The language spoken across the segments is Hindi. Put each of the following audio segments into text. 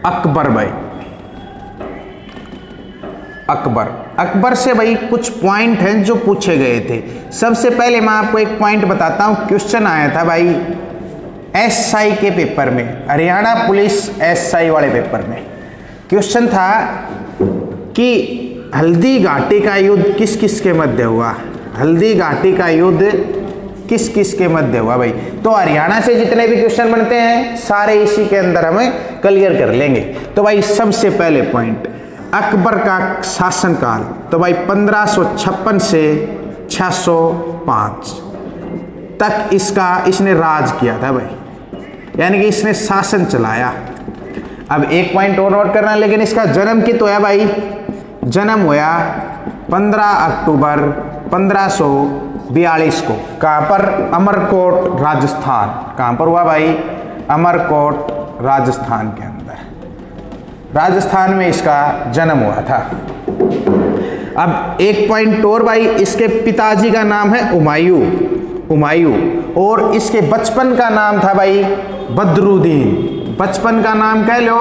अकबर भाई, अकबर। अकबर से भाई कुछ पॉइंट हैं जो पूछे गए थे। सबसे पहले मैं आपको एक पॉइंट बताता हूं, क्वेश्चन आया था भाई एसआई के पेपर में, हरियाणा पुलिस एसआई वाले पेपर में क्वेश्चन था कि हल्दी घाटी का युद्ध किस किस के मध्य हुआ। हल्दी घाटी का युद्ध किस किस के मध्य हुआ भाई। तो हरियाणा से जितने भी क्वेश्चन बनते हैं सारे इसी के अंदर हमें क्लियर कर लेंगे। तो भाई सबसे पहले पॉइंट, अकबर का शासनकाल, तो भाई 1556 से 605 तक इसने राज किया था भाई, यानी कि इसने शासन चलाया। अब एक पॉइंट और नोट करना, लेकिन इसका जन्म कित हुआ भाई। जन्म हुआ 15 अक्टूबर 1542 को। कहाँ पर? अमरकोट राजस्थान। कहाँ पर हुआ भाई? अमरकोट राजस्थान के अंदर, राजस्थान में इसका जन्म हुआ था। अब एक पॉइंट और भाई, इसके पिताजी का नाम है हुमायूं और इसके बचपन का नाम था भाई बदरुद्दीन। बचपन का नाम कह लो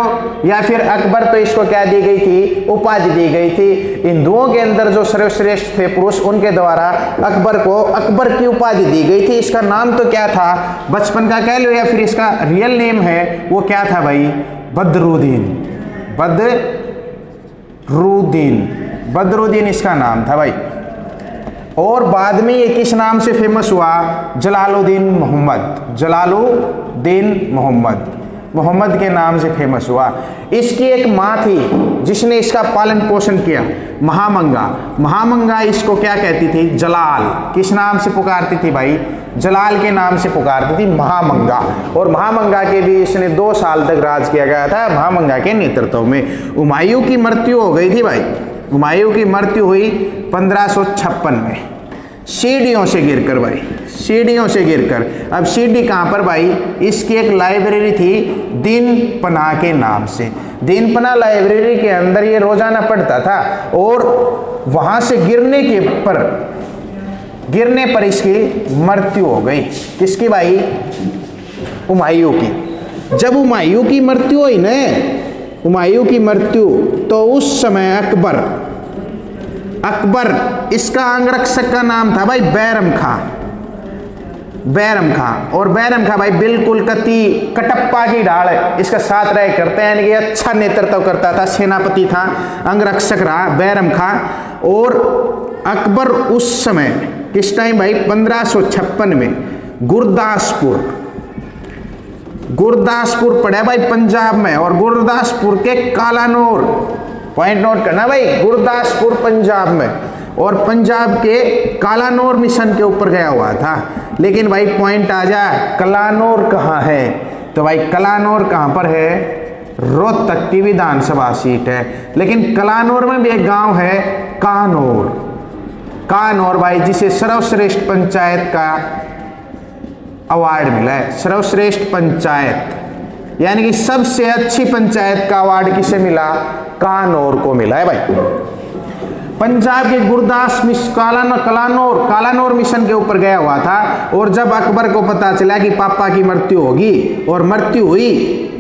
या फिर अकबर, तो इसको क्या दी गई थी? उपाधि दी गई थी। हिंदुओं के अंदर जो सर्वश्रेष्ठ थे पुरुष, उनके द्वारा अकबर को अकबर की उपाधि दी गई थी। इसका नाम तो क्या था? बचपन का कह लो या फिर इसका रियल नेम है वो क्या था भाई? बदरुद्दीन। बदरुद्दीन इसका नाम था भाई। और बाद में ये किस नाम से फेमस हुआ? जलालुद्दीन मोहम्मद के नाम से फेमस हुआ। इसकी एक माँ थी जिसने इसका पालन पोषण किया, महामंगा इसको क्या कहती थी? जलाल। किस नाम से पुकारती थी भाई? जलाल के नाम से पुकारती थी, महामंगा। और महामंगा के भी इसने 2 साल तक राज किया गया था महामंगा के नेतृत्व में। हुमायूं की मृत्यु हो गई थी भाई। हुमायूं की मृत्यु हुई 1556 में, सीढ़ियों से गिरकर भाई, सीढ़ियों से गिरकर। अब सीढ़ी कहाँ पर भाई? इसकी एक लाइब्रेरी थी दीन पनाह के नाम से। दीन पनाह लाइब्रेरी के अंदर ये रोजाना पढ़ता था और वहां से गिरने पर इसकी मृत्यु हो गई। किसकी भाई? हुमायूं की। जब हुमायूं की मृत्यु हुई ना, हुमायूं की मृत्यु, तो उस समय अकबर इसका अंगरक्षक का नाम था भाई बैरम खां। और बैरम खां भाई बिल्कुल कटप्पा की ढाल इसका साथ रह करते हैं, यानी कि अच्छा नेतृत्व करता था, सेनापति था, अंगरक्षक रहा बैरम खां। और अकबर उस समय किस टाइम भाई? 1556 में गुरदासपुर पड़ा भाई पंजाब में, और गुरदासपुर के कालानौर, पॉइंट नोट करना भाई, गुरदासपुर पंजाब में, और पंजाब के कालानौर मिशन के ऊपर गया हुआ था। लेकिन भाई पॉइंट आ जाए, कलानौर कहाँ है? तो भाई कलानौर कहाँ पर है? रोहतक की विधानसभा सीट है। लेकिन कलानौर में भी एक गांव है कानौर भाई, जिसे सर्वश्रेष्ठ पंचायत का अवार्ड मिला है। सर्वश्रेष्ठ पंचायत यानी कि सबसे अच्छी पंचायत का अवार्ड किसे मिला? कानौर को मिला है भाई। पंजाब के कालानौर मिशन के ऊपर गया हुआ था। और जब अकबर को पता चला कि पापा की मृत्यु होगी और मृत्यु हुई,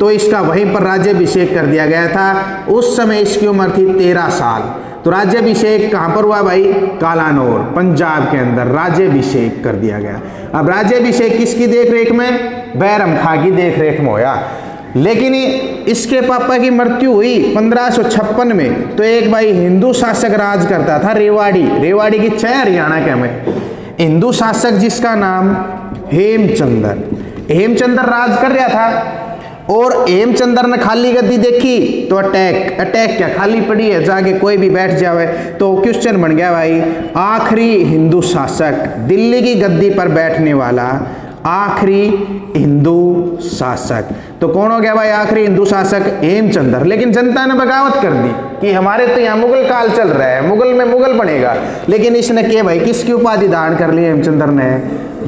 तो इसका वहीं पर राज्याभिषेक कर दिया गया था। उस समय इसकी उम्र थी 13 साल। तो राज्याभिषेक कहाँ पर हुआ भाई? कालानौर पंजाब के अंदर राज्याभिषेक कर दिया गया। अब राज्याभिषेक किसकी देखरेख में? बैरम खां की देखरेख में होया। लेकिन इसके पापा की मृत्यु हुई 1556 में, तो एक भाई हिंदू शासक राज करता था, रेवाड़ी की छह हरियाणा के में, हिंदू शासक जिसका नाम हेमचंद्र राज कर रहा था। और हेमचंद्र ने खाली गद्दी देखी तो अटैक क्या खाली पड़ी है, जाके कोई भी बैठ जावे। तो क्वेश्चन बन गया भाई, आखिरी हिंदू शासक, दिल्ली की गद्दी पर बैठने वाला आखिरी हिंदू शासक। तो कौन हो गया भाई आखिरी हिंदू शासक? हेमचंद्र। लेकिन जनता ने बगावत कर दी कि हमारे तो यहाँ मुगल काल चल रहा है, मुगल में मुगल बनेगा। लेकिन इसने क्या भाई किसकी उपाधि धारण कर ली हेमचंद्र ने?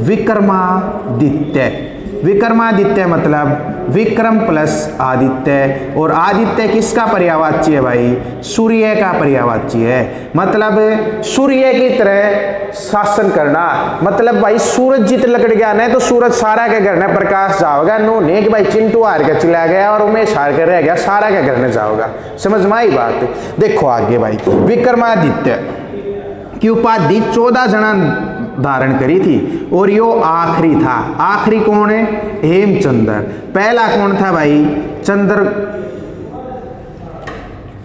विक्रमादित्य। विक्रमादित्य मतलब विक्रम प्लस आदित्य, और आदित्य किसका पर्यायवाची है भाई? सूर्य का पर्यायवाची है। मतलब सूर्य की तरह शासन करना, मतलब भाई सूरज जित लकड़ गया ना तो सूरज सारा के घर में प्रकाश जाओगा। नो नहीं कि भाई चिंटू हार के चला गया और उमेश हार के रह गया, सारा के घर में जाओगा। समझ में आई बात? देखो आगे भाई, विक्रमादित्य की उपाधि 14 जना धारण करी थी और यो आखिरी था। आखिरी कौन है? हेमचंद्र। पहला कौन था भाई? चंद्र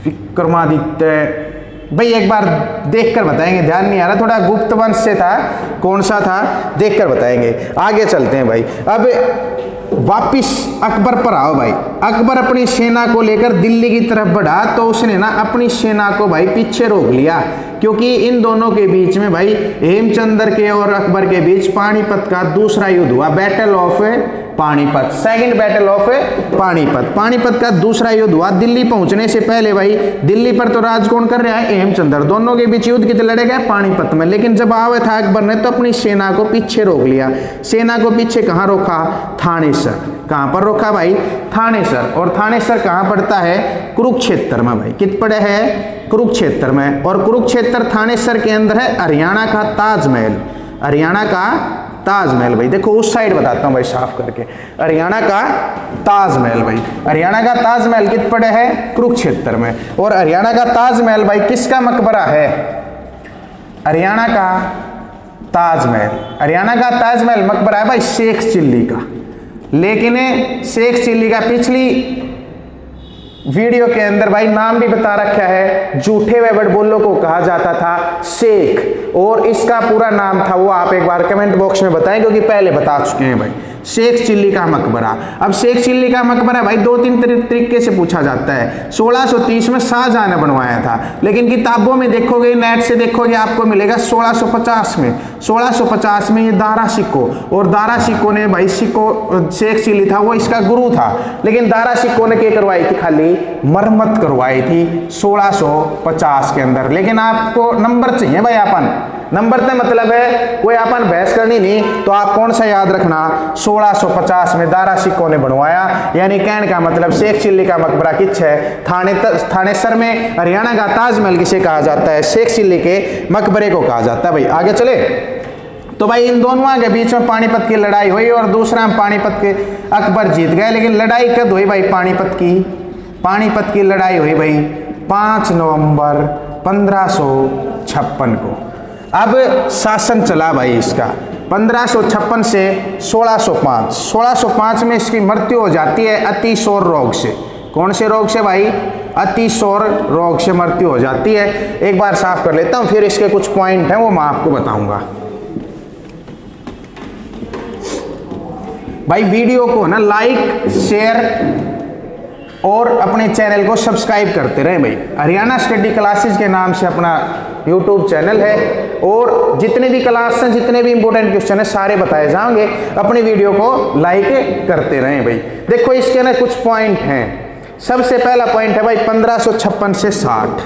विक्रमादित्य। भाई एक बार देखकर बताएंगे, ध्यान नहीं आ रहा, थोड़ा गुप्त वंश से था। कौन सा था देखकर बताएंगे। आगे चलते हैं भाई। अब वापिस अकबर पर आओ भाई। अकबर अपनी सेना को लेकर दिल्ली की तरफ बढ़ा तो उसने ना अपनी सेना को भाई पीछे रोक लिया, क्योंकि इन दोनों के बीच में भाई हेमचंद्र के और अकबर के बीच पानीपत का दूसरा युद्ध हुआ, battle of Panipat, second battle of Panipat. Panipat का दूसरा युद्ध हुआ। दिल्ली पहुंचने से पहले भाई दिल्ली पर तो राज कौन कर रहा है? हेमचंद्र। दोनों के बीच युद्ध कितने लड़े गए? पानीपत में। लेकिन जब आवे था अकबर ने तो अपनी सेना को पीछे रोक लिया। सेना को पीछे कहाँ रोका? थानेसर। कहाँ पर रोका भाई? थानेसर। और थानेसर कहाँ पड़ता है? कुरुक्षेत्र में भाई। कित पड़े है? कुरुक्षेत्र में। और कुरुक्षेत्र थानेसर के अंदर है हरियाणा का ताजमहल। हरियाणा का ताजमहल भाई, देखो उस साइड बताता हूँ भाई साफ करके। हरियाणा का ताजमहल भाई, हरियाणा का ताजमहल कित पड़े है? कुरुक्षेत्र में। और हरियाणा का ताजमहल भाई किसका मकबरा है? हरियाणा का ताजमहल, हरियाणा का ताजमहल मकबरा है भाई शेख चिल्ली का। लेकिन शेख चिल्ली का पिछली वीडियो के अंदर भाई नाम भी बता रखा है, झूठे व बड़बोलों को कहा जाता था शेख, और इसका पूरा नाम था वो आप एक बार कमेंट बॉक्स में बताएं, क्योंकि पहले बता चुके हैं भाई। शेख चिल्ली का मकबरा। अब शेख चिल्ली का मकबरा भाई 2-3 तरीके से पूछा जाता है। 1630 में शाहजहां ने बनवाया था, लेकिन किताबों में देखोगे, नेट से देखोगे, आपको मिलेगा 1650 में। 1650 में ये दारा सिक्को, और दारा सिक्को ने भाई सिक्को शेख चिल्ली था वो इसका गुरु था, लेकिन दारा सिक्को ने क्या करवाई थी? खाली मरम्मत करवाई थी 1650 के अंदर। लेकिन आपको नंबर चाहिए भाई, अपन नंबर से मतलब है कोई अपन बहस करनी नहीं, तो आप कौन सा याद रखना? 1650 में दारा सिक्को ने बनवाया। यानी कहने का मतलब शेख चिल्ली का मकबरा किस है? थानेसर में। हरियाणा का ताजमहल किसे कहा जाता है? शेख चिल्ली के मकबरे को कहा जाता है भाई। आगे चले तो भाई इन दोनों के बीच में पानीपत की लड़ाई हुई, और दूसरा पानीपत के अकबर जीत गए। लेकिन लड़ाई कब हुई भाई? पानीपत की पानीपत की लड़ाई हुई भाई 5 नवंबर 1556 को। अब शासन चला भाई इसका 1556 से 1605। 1605 में इसकी मृत्यु हो जाती है अतिसौर रोग से। कौन से रोग से भाई? अतिसौर रोग से मृत्यु हो जाती है। एक बार साफ कर लेता हूं, फिर इसके कुछ पॉइंट हैं वो मैं आपको बताऊंगा। भाई वीडियो को ना लाइक शेयर और अपने चैनल को सब्सक्राइब करते रहें भाई। हरियाणा स्टडी क्लासेस के नाम से अपना यूट्यूब चैनल है, और जितने भी क्लास हैं, जितने भी इंपॉर्टेंट क्वेश्चन है सारे बताए जाएंगे। अपनी वीडियो को लाइक करते रहें भाई। देखो इसके ना कुछ पॉइंट हैं। सबसे पहला पॉइंट है भाई 1556 से 60।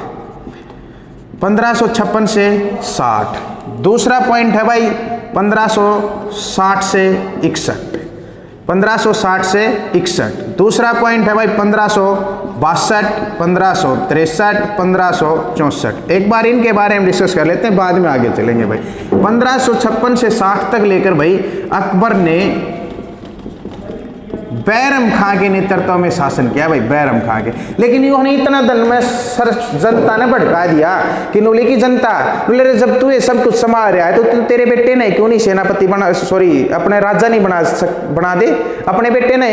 1556 से 60। दूसरा पॉइंट है भाई 1560 से 61। 1560 से 61। दूसरा पॉइंट है भाई 1562, 1563, 1564। एक बार इनके बारे में डिस्कस कर लेते हैं, बाद में आगे चलेंगे भाई। 1556 से 60 तक लेकर भाई अकबर ने बैरम खां के नेतृत्व में शासन किया भाई, बैरम खां के। लेकिन इन्होंने इतना धन में जनता ने भड़का दिया कि नूली की जनता, नूले जब तू ये सब कुछ संभाल रहा है तो तू तेरे बेटे ने क्यों नहीं सेनापति बना, सॉरी अपने राजा नहीं बना दे, अपने बेटे ने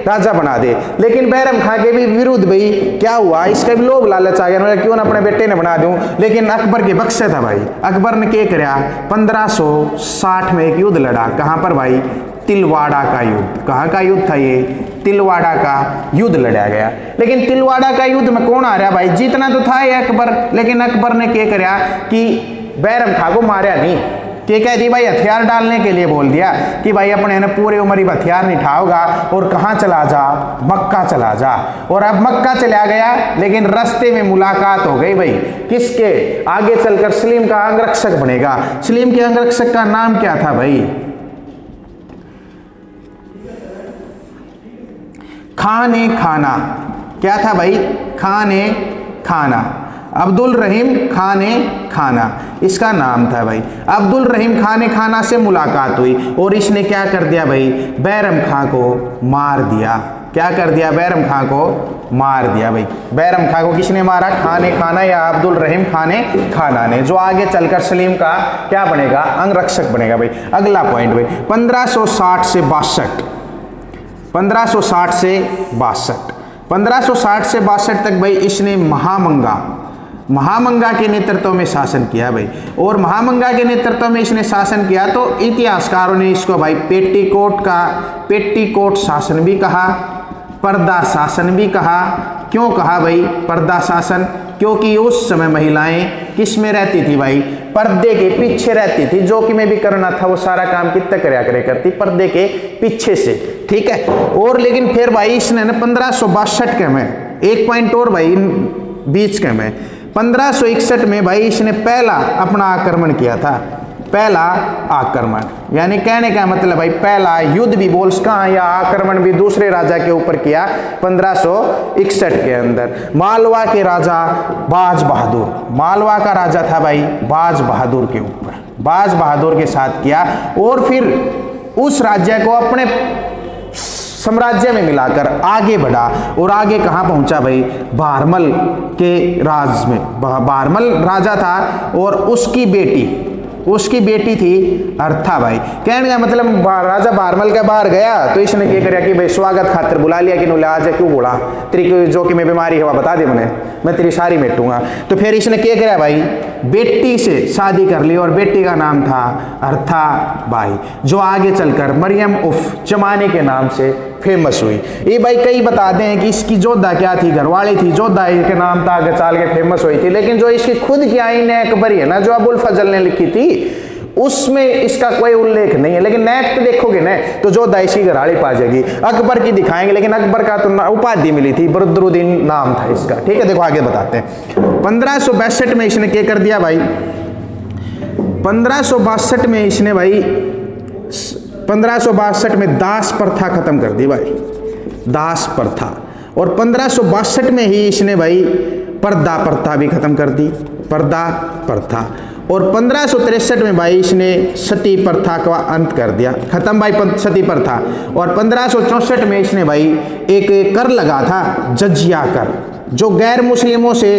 राजा बना दे। लेकिन बैरम खां के भी विरुद्ध भाई क्या हुआ, इसका भी लोभ लालच आ गया, क्यों ना अपने बेटे ने बना दूं। लेकिन अकबर के बख्शे था भाई। अकबर ने क्या कराया? 1560 में एक युद्ध लड़ा। कहां पर भाई? तिलवाड़ा का युद्ध। कहाँ का युद्ध था ये? तिलवाड़ा का युद्ध लड़ा गया। लेकिन तिलवाड़ा का युद्ध में कौन आ रहा भाई? जीतना तो था ये अकबर, लेकिन अकबर ने क्या कराया कि बैरम खां को मारा नहीं। कि कह दी भाई हथियार डालने के लिए बोल दिया कि भाई अपने ने पूरी उम्र ही हथियार नहीं उठाओगा और कहाँ चला जा, मक्का चला जा। और अब मक्का चला गया, लेकिन रास्ते में मुलाकात हो गई भाई किसके, आगे चलकर सलीम का अंगरक्षक बनेगा। सलीम के अंगरक्षक का नाम क्या था भाई, खाने खाना। क्या था भाई, खाने खाना। अब्दुल रहीम खाने खाना इसका नाम था भाई। अब्दुल रहीम खाने खाना से मुलाकात हुई और इसने क्या कर दिया भाई, बैरम खां को मार दिया। क्या कर दिया, बैरम खां को मार दिया भाई। बैरम खां को किसने मारा, खाने खाना या अब्दुल रहीम खाने खाना ने, जो आगे चलकर सलीम का क्या बनेगा, अंगरक्षक बनेगा भाई। अगला पॉइंट भाई 1560 से 62, 1560 से 62, 1560 से 62 तक भाई इसने महामंगा के नेतृत्व में शासन किया भाई। और महामंगा के नेतृत्व में इसने शासन किया तो इतिहासकारों ने इसको भाई पेटीकोट शासन भी कहा, पर्दा शासन भी कहा। क्यों कहा भाई पर्दा शासन, क्योंकि उस समय महिलाएं किस में रहती थी भाई, पर्दे के पीछे रहती थी। जो कि मैं भी करना था वो सारा काम कितना करे करती, पर्दे के पीछे से, ठीक है। और लेकिन फिर भाई इसने ना 1562 के में एक पॉइंट और भाई बीच के में 1561 में भाई इसने पहला अपना आक्रमण किया था, पहला आक्रमण। यानी कहने का मतलब भाई पहला युद्ध भी बोल सका या आक्रमण भी दूसरे राजा के ऊपर किया 1561 के अंदर। मालवा के राजा बाज बहादुर, मालवा का राजा था भाई बाज बहादुर के ऊपर, बाज बहादुर के साथ किया। और फिर उस राज्य को अपने साम्राज्य में मिलाकर आगे बढ़ा और आगे कहाँ पहुंचा भाई, बारमल के राज में। बारमल राजा था और उसकी बेटी थी अर्था भाई। कहने का मतलब राजा बारमल के बाहर गया तो इसने क्या कराया कि भाई स्वागत खातिर बुला लिया कि नो आज क्यों बोला, तेरी जो कि मैं बीमारी है बता दे मैं तेरी सारी मेटूंगा। तो फिर इसने क्या कराया भाई, बेटी से शादी कर ली और बेटी का नाम था अर्था बाई, जो आगे चलकर मरियम उफ जमाने के नाम से फेमस हुई। ये भाई कई बताते हैं कि इसकी जोधा क्या थी, घरवाली थी, जोधा के नाम था, आगे चाल के फेमस हुई थी। लेकिन जो इसकी खुद की आईन अकबरी है ना, जो अबुल फजल ने लिखी थी, उसमें इसका कोई उल्लेख नहीं है। लेकिन नेक तो देखोगे ना तो जोधा इसकी घरवाली पा जाएगी। अकबर की दिखाएंगे, लेकिन अकबर का तो उपाधि मिली थी, बदरुद्दीन नाम था इसका, ठीक है। देखो आगे बताते हैं 1562 में इसने क्या कर दिया भाई, 1562 में इसने भाई 1562 में दास प्रथा खत्म कर दी भाई, दास प्रथा। और 1562 में ही इसने भाई पर्दा प्रथा भी खत्म कर दी, पर्दा प्रथा। और 1563 में भाई इसने सती प्रथा का अंत कर दिया, खत्म भाई सती प्रथा। और 1564 में इसने भाई एक कर लगा था जजिया कर, जो गैर मुस्लिमों से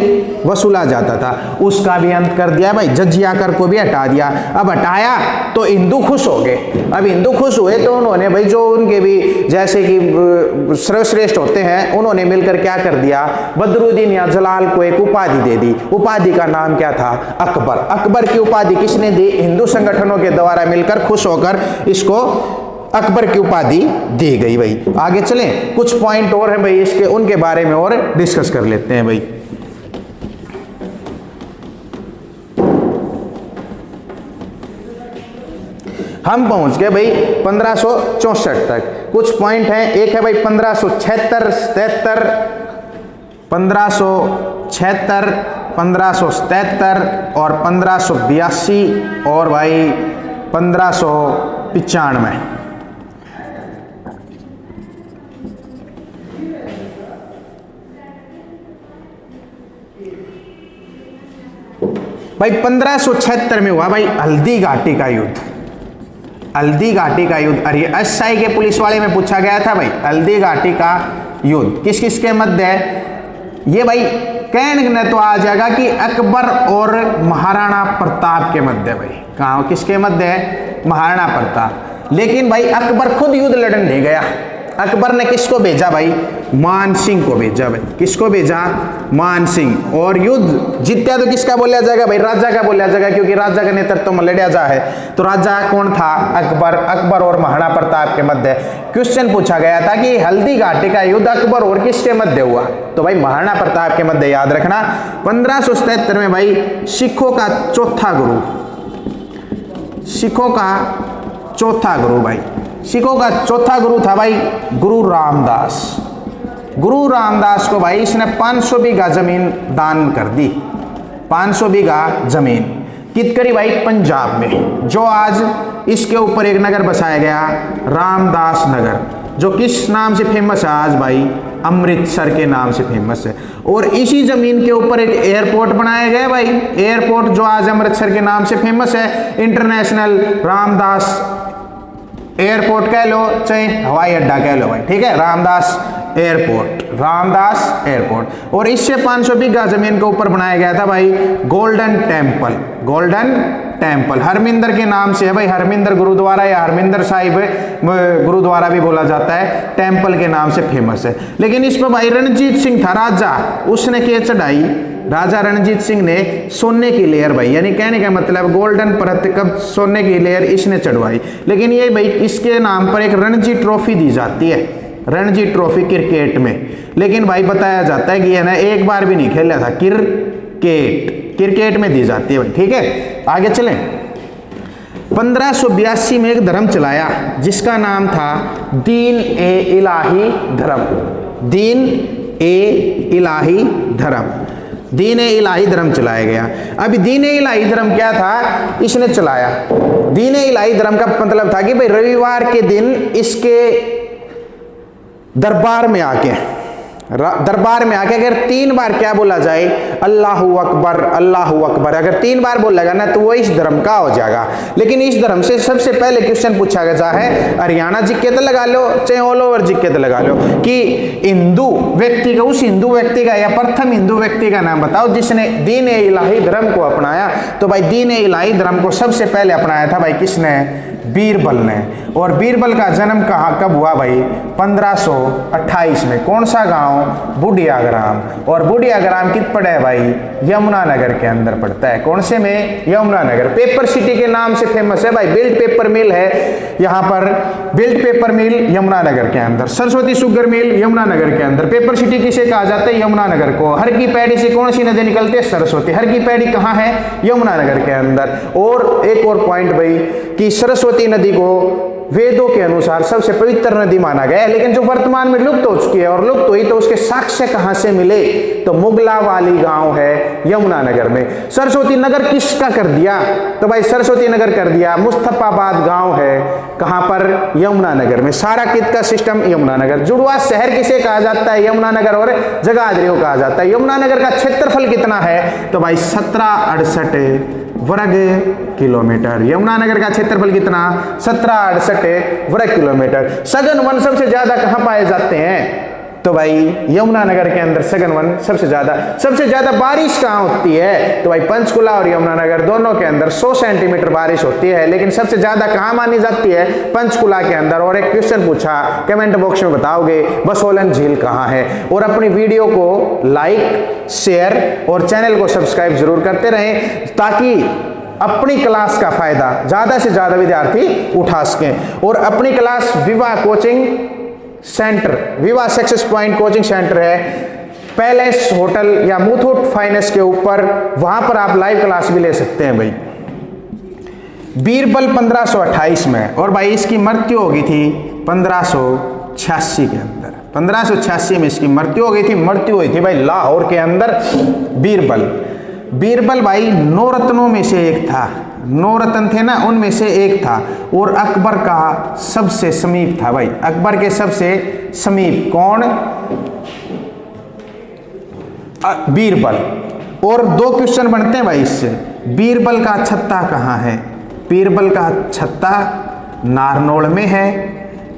वसूला जाता था, उसका भी अंत कर दिया भाई, जजिया कर को भी हटा दिया। अब हटाया तो हिंदू खुश हो गए। अब हिंदू खुश हुए तो उन्होंने भाई जो उनके भी जैसे कि सर्वश्रेष्ठ होते हैं, उन्होंने मिलकर क्या कर दिया, बदरुद्दीन या जलाल को एक उपाधि दे दी। उपाधि का नाम क्या था, अकबर। अकबर की उपाधि किसने दी, हिंदू संगठनों के द्वारा मिलकर खुश होकर इसको अकबर की उपाधि दी गई भाई। आगे चलें, कुछ पॉइंट और हैं भाई इसके, उनके बारे में और डिस्कस कर लेते हैं भाई। हम पहुंच गए भाई 1564 तक। कुछ पॉइंट हैं, एक है भाई 1576, 77, 1576, 1577 और 1582 और भाई 1595। भाई 1576 में हुआ भाई हल्दी घाटी का युद्ध, हल्दी घाटी का युद्ध। अरे एसआई के पुलिस वाले में पूछा गया था भाई, हल्दी घाटी का युद्ध किस किस के मध्य है, ये भाई कहने न तो आ जाएगा कि अकबर और महाराणा प्रताप के मध्य भाई। कहाँ किसके मध्य है, महाराणा प्रताप। लेकिन भाई अकबर खुद युद्ध लड़ने नहीं गया, अकबर ने किसको भेजा भाई, मान सिंह को भेजा भाई। किसको भेजा, मान सिंह। और युद्ध जीत्या तो किसका बोला जाएगा भाई, राजा का बोला जाएगा, क्योंकि राजा के नेतृत्व में लड़ा जा है। तो राजा कौन था, अकबर। अकबर और महाराणा प्रताप के मध्य क्वेश्चन पूछा गया था कि हल्दी घाटी का युद्ध अकबर और किसके मध्य हुआ, तो भाई महाराणा प्रताप के मध्य, याद रखना। 1577 में भाई सिखों का चौथा गुरु, सिखों का चौथा गुरु भाई, सिखों का चौथा गुरु था भाई गुरु रामदास। गुरु रामदास को भाई इसने 500 बीघा जमीन दान कर दी, 500 बीघा जमीन कित करी भाई पंजाब में, जो आज इसके ऊपर एक नगर बसाया गया रामदास नगर, जो किस नाम से फेमस है आज भाई, अमृतसर के नाम से फेमस है। और इसी जमीन के ऊपर एक एयरपोर्ट बनाया गया भाई, एयरपोर्ट जो आज अमृतसर के नाम से फेमस है, इंटरनेशनल रामदास एयरपोर्ट कह लो चाहे हवाई अड्डा कह लो भाई, ठीक है, रामदास एयरपोर्ट, रामदास एयरपोर्ट। और इससे 500 बीघा जमीन के ऊपर बनाया गया था भाई golden temple, golden temple Harmandir के नाम से है भाई, हरमिंदर गुरुद्वारा या हरमिंदर साहिब गुरुद्वारा भी बोला जाता है, टेम्पल के नाम से फेमस है। लेकिन इस पर भाई रणजीत सिंह था राजा, उसने क्या चढ़ाई, राजा रणजीत सिंह ने सोने की लेयर भाई, यानी कहने का मतलब गोल्डन परत कब सोने की लेयर इसने चढ़वाई। लेकिन ये भाई इसके नाम पर एक रणजी ट्रॉफी दी जाती है, रणजी ट्रॉफी क्रिकेट में। लेकिन भाई बताया जाता है कि है ना एक बार भी नहीं खेला था, क्रिकेट में दी जाती है भाई, ठीक है। आगे चलें। 1582 में एक धर्म चलाया जिसका नाम था दीन ए इलाही धर्म, दीन ए इलाही धर्म, दीन ए इलाही धर्म चलाया गया। अभी दीन ए इलाही धर्म क्या था इसने चलाया, दीन ए इलाही धर्म का मतलब था कि भाई रविवार के दिन इसके दरबार में आके अगर 3 बार क्या बोला जाए, अल्लाहू अकबर, अल्लाहू अकबर, अगर 3 बार बोलेगा ना तो वो इस धर्म का हो जाएगा। लेकिन इस धर्म से सबसे पहले क्वेश्चन पूछा गया है, हरियाणा जिक्के तो लगा लो चाहे ऑल ओवर जिक्के तो लगा लो, कि हिंदू व्यक्ति का, उस हिंदू व्यक्ति का या प्रथम हिंदू व्यक्ति का नाम बताओ जिसने दीन ए इलाही धर्म को अपनाया। तो भाई दीन ए इलाही धर्म को सबसे पहले अपनाया था भाई किसने, बीरबल ने। और बीरबल का जन्म कहाँ कब हुआ भाई, 1528 में। कौन सा गांव, बुढ़ियाग्राम। और बुढ़ियाग्राम कित पड़ा है भाई, यमुनानगर के अंदर पड़ता है। कौन से में, यमुनानगर। पेपर सिटी के नाम से फेमस है भाई, बिल्ट पेपर मिल है यहाँ पर, बिल्ट पेपर मिल यमुनानगर के अंदर, सरस्वती शुगर मिल यमुनानगर के अंदर। पेपर सिटी किसे कहा जाता है, यमुनानगर को। हर की पैड़ी से कौन सी नदी निकलती है, सरस्वती। हर की पैड़ी कहाँ है, यमुनानगर के अंदर। और एक और पॉइंट भाई कि सरस्वती नदी को वेदों के अनुसार सबसे पवित्र नदी माना गया है, लेकिन जो वर्तमान में लुप्त हो चुकी है, और लुप्त हुई तो उसके साक्ष्य कहां से मिले, तो मुगलावाली गांव है यमुनानगर में। सरस्वती नगर किसका कर दिया, तो भाई सरस्वती नगर कर दिया मुस्तफाबाद गांव है, कहां पर, यमुनानगर में। सारा कित का सिस्टम यमुनानगर। जुड़वा शहर किसे कहा जाता है, यमुनानगर और जगाधरी को कहा जाता है। यमुनानगर का क्षेत्रफल कितना है, तो भाई 1768 वर्ग किलोमीटर। यमुनानगर का क्षेत्रफल कितना, 1768 वर्ग किलोमीटर। सघन वन सबसे ज्यादा कहां पाए जाते हैं, तो भाई यमुनानगर के अंदर सघन वन सबसे ज्यादा बारिश कहां होती है, तो भाई पंचकुला और यमुनानगर दोनों के अंदर 100 सेंटीमीटर बारिश होती है, लेकिन सबसे ज्यादा कहां मानी जाती है, पंचकुला के अंदर। और एक क्वेश्चन पूछा, कमेंट बॉक्स में बताओगे बसोलन झील कहां है। और अपनी वीडियो को लाइक, शेयर और चैनल को सब्सक्राइब जरूर करते रहें, ताकि अपनी क्लास का फायदा ज्यादा से ज्यादा विद्यार्थी उठा सकें। और अपनी क्लास विवाह कोचिंग सेंटर, विवाह सक्सेस पॉइंट कोचिंग सेंटर है, पैलेस होटल या मुथूट फाइनेंस के ऊपर, वहां पर आप लाइव क्लास भी ले सकते हैं भाई। बीरबल 1528 में, और भाई इसकी मृत्यु हो गई थी 1586 के अंदर। 1586 में इसकी मृत्यु हो गई थी। मृत्यु हुई थी भाई लाहौर के अंदर। बीरबल भाई 9 रत्नों में से एक था, 9 रत्न थे ना, उनमें से एक था। और अकबर का सबसे समीप था भाई, अकबर के सबसे समीप। कौन, बीरबल। और 2 क्वेश्चन बनते हैं भाई इससे। बीरबल का छत्ता कहाँ है, बीरबल का छत्ता नारनौल में है,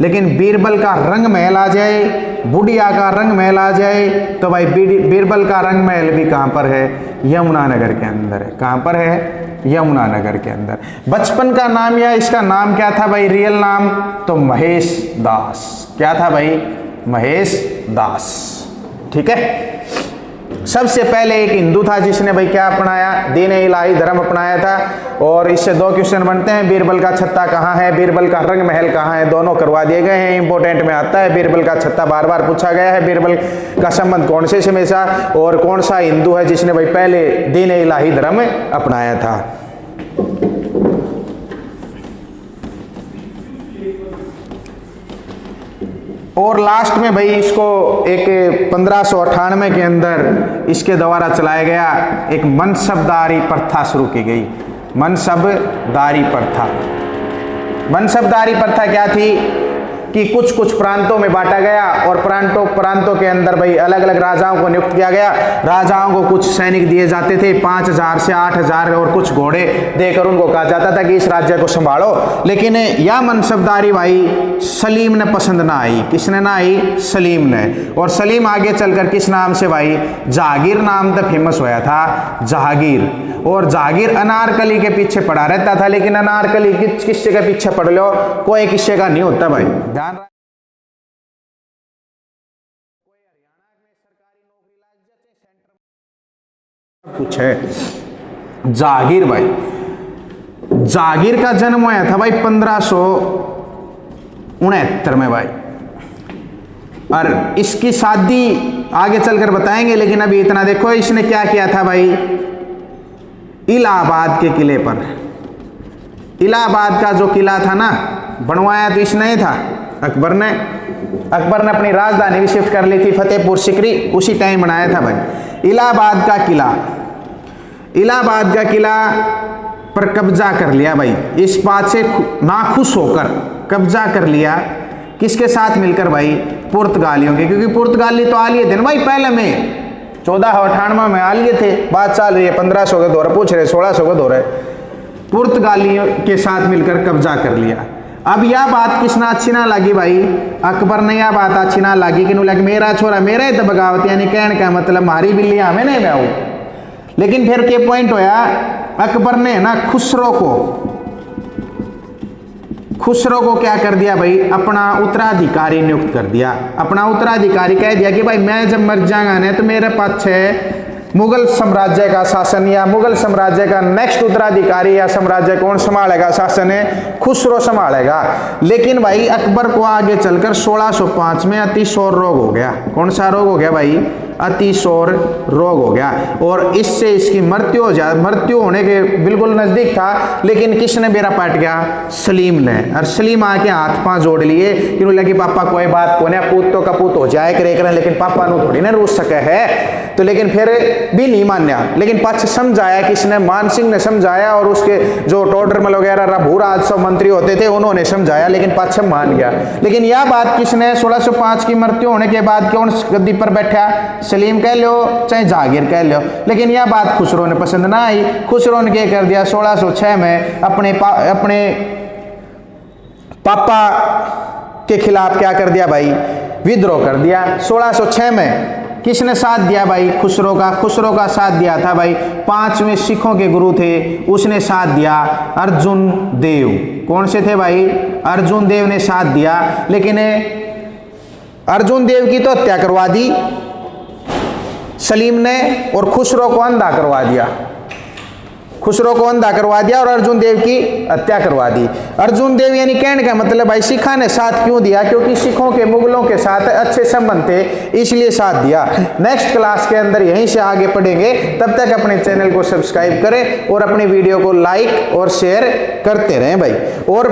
लेकिन बीरबल का रंग महल आ जाए, बुढ़िया का रंग महल आ जाए, तो भाई बीरबल का रंग महल भी कहाँ पर है, यमुनानगर के अंदर है। कहाँ पर है, यमुनानगर के अंदर। बचपन का नाम या इसका नाम क्या था भाई, रियल नाम, तो महेश दास। क्या था भाई, महेश दास, ठीक है। सबसे पहले एक हिंदू था जिसने भाई क्या अपनाया, दीन ए इलाही धर्म अपनाया था। और इससे 2 क्वेश्चन बनते हैं, बीरबल का छत्ता कहाँ है, बीरबल का रंग महल कहाँ है, दोनों करवा दिए गए हैं। इंपॉर्टेंट में आता है, बीरबल का छत्ता बार बार पूछा गया है। बीरबल का संबंध कौन से समय सा, और कौन सा हिंदू है जिसने भाई पहले दीन ए इलाही धर्म अपनाया था। और लास्ट में भाई इसको एक 1598 के अंदर इसके द्वारा चलाया गया एक मनसबदारी प्रथा शुरू की गई। मनसबदारी प्रथा, मनसबदारी प्रथा क्या थी कि कुछ कुछ प्रांतों में बांटा गया और प्रांतों के अंदर भाई अलग अलग राजाओं को नियुक्त किया गया। राजाओं को कुछ सैनिक दिए जाते थे 5000 से 8000 और कुछ घोड़े देकर उनको कहा जाता था कि इस राज्य को संभालो। लेकिन यह मनसबदारी भाई सलीम ने पसंद ना आई। किसने ना आई? सलीम ने। और सलीम आगे चलकर किस नाम से भाई? जहांगीर नाम से फेमस होया था, जहांगीर। और जहांगीर अनारकली के पीछे पड़ा रहता था, लेकिन अनारकली किससे के पीछे पड़ लो, कोई किस्से का नहीं होता भाई। ध्यान रख, कुछ है। जहांगीर भाई, जहांगीर का जन्म हुआ था भाई 1569 में भाई। और इसकी शादी आगे चलकर बताएंगे, लेकिन अभी इतना देखो इसने क्या किया था भाई। इलाहाबाद के किले पर, इलाहाबाद का जो किला था ना, बनवाया तो इसने ही था, अकबर ने अपनी राजधानी भी शिफ्ट कर ली थी, फतेहपुर सीकरी उसी टाइम बनाया था भाई। इलाहाबाद का किला पर कब्जा कर लिया भाई। इस बात से नाखुश होकर कब्जा कर लिया, किसके साथ मिलकर भाई? पुर्तगालियों के, क्योंकि पुर्तगाली तो आ लिए थे ना भाई पहले में, 1498 में आ लिए थे। बात चल रही है 1500 के दौर, पूछ रहे 1600 के दौर है। पुर्तगालियों के साथ मिलकर कब्जा कर लिया। अब यह बात किसना अच्छी ना लगी भाई? अकबर ने यह बात अच्छी ना लगी कि लगे मेरा छोरा मेरा ही तो बगावत, यानी कहने का मतलब हमारी बिल्ली हमें नहीं मैं। लेकिन फिर के पॉइंट होया, अकबर ने ना खुसरो को क्या कर दिया भाई? अपना उत्तराधिकारी नियुक्त कर दिया। अपना उत्तराधिकारी कह दिया कि भाई मैं जब मर जाऊंगा ना तो मेरे पास है मुगल साम्राज्य का शासन, या मुगल साम्राज्य का नेक्स्ट उत्तराधिकारी या साम्राज्य कौन संभालेगा? शासन है खुसरो संभालेगा। लेकिन भाई अकबर को आगे चलकर 1605 में अतिशौर रोग हो गया। कौन सा रोग हो गया भाई? अतिशौर रोग हो गया, और इससे इसकी मृत्यु होने के बिल्कुल नजदीक था। लेकिन किसने बेरा पाट गया? सलीम ने। और सलीम आके हाथ पांव जोड़ लिए कि लगी पापा कोई बात को नहीं, पूत तो कपूत हो जाए करे, लेकिन पापा नु थोड़ी ना रूस सके है। तो लेकिन फिर भी नहीं मान्या, लेकिन पक्ष समझाया, किसने? मान सिंह ने समझाया, और उसके जो टोडरमल वगैरह भूराज सब मंत्री होते थे उन्होंने समझाया, लेकिन पक्ष मान गया। लेकिन यह बात किसने? 1605 की मृत्यु होने के बाद कौन गद्दी पर बैठा? सलीम कह लो चाहे जहांगीर कह लो। लेकिन यह बात खुसरो ने पसंद ना आई। खुसरो ने क्या कर दिया? 1606 में अपने पापा के खिलाफ क्या कर दिया भाई? विद्रोह कर दिया। 1606 में किसने साथ दिया भाई? खुसरो का साथ दिया था भाई। 5वें सिखों के गुरु थे, उसने साथ दिया अर्जुन देव। कौन से थे भाई? अर्जुन देव ने साथ दिया। लेकिन अर्जुन देव की तो हत्या करवा दी सलीम ने, और खुसरो को अंधा करवा दिया और अर्जुन देव की हत्या करवा दी। अर्जुन देव यानी कहने का मतलब भाई सिखा ने साथ क्यों दिया? क्योंकि सिखों के मुगलों के साथ अच्छे संबंध थे, इसलिए साथ दिया। नेक्स्ट क्लास के अंदर यहीं से आगे पढ़ेंगे। तब तक अपने चैनल को सब्सक्राइब करें और अपनी वीडियो को लाइक और शेयर करते रहें भाई। और